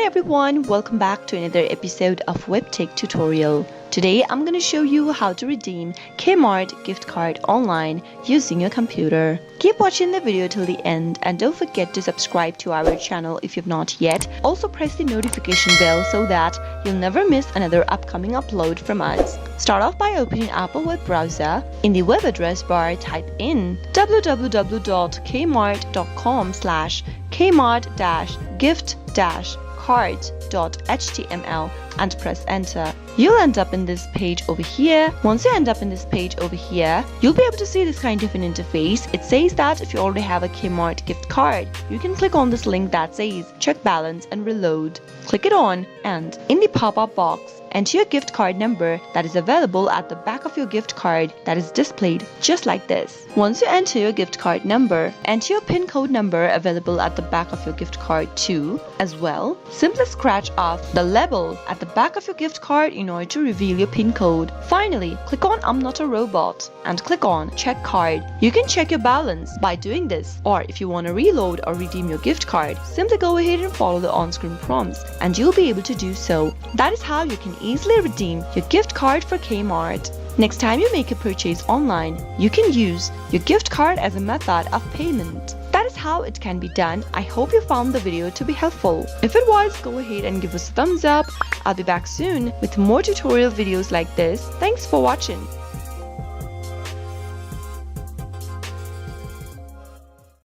Hi everyone, welcome back to another episode of Webtech Tutorial. Today I'm going to show you how to redeem Kmart gift card online using your computer. Keep watching the video till the end and don't forget to subscribe to our channel if you've not yet. Also press the notification bell so that you'll never miss another upcoming upload from us. Start off by opening Apple web browser. In the web address bar, type in www.kmart.com/kmart-gift-card.html and press enter. You'll end up in this page over here. Once you end up in this page over here, you'll be able to see this kind of an interface. It says that if you already have a Kmart gift card, you can click on this link that says check balance and reload. Click it on and in the pop-up box, enter your gift card number that is available at the back of your gift card that is displayed just like this. Once you enter your gift card number, enter your PIN code number available at the back of your gift card too. As well, simply scratch off the label at the back of your gift card in order to reveal your PIN code. Finally, click on I'm not a robot and click on check card. You can check your balance by doing this, or if you want to reload or redeem your gift card, simply go ahead and follow the on-screen prompts and you'll be able to do so. That is how you can easily redeem your gift card for Kmart. Next time you make a purchase online, you can use your gift card as a method of payment. That is how it can be done. I hope you found the video to be helpful. If it was, go ahead and give us a thumbs up. I'll be back soon with more tutorial videos like this. Thanks for watching.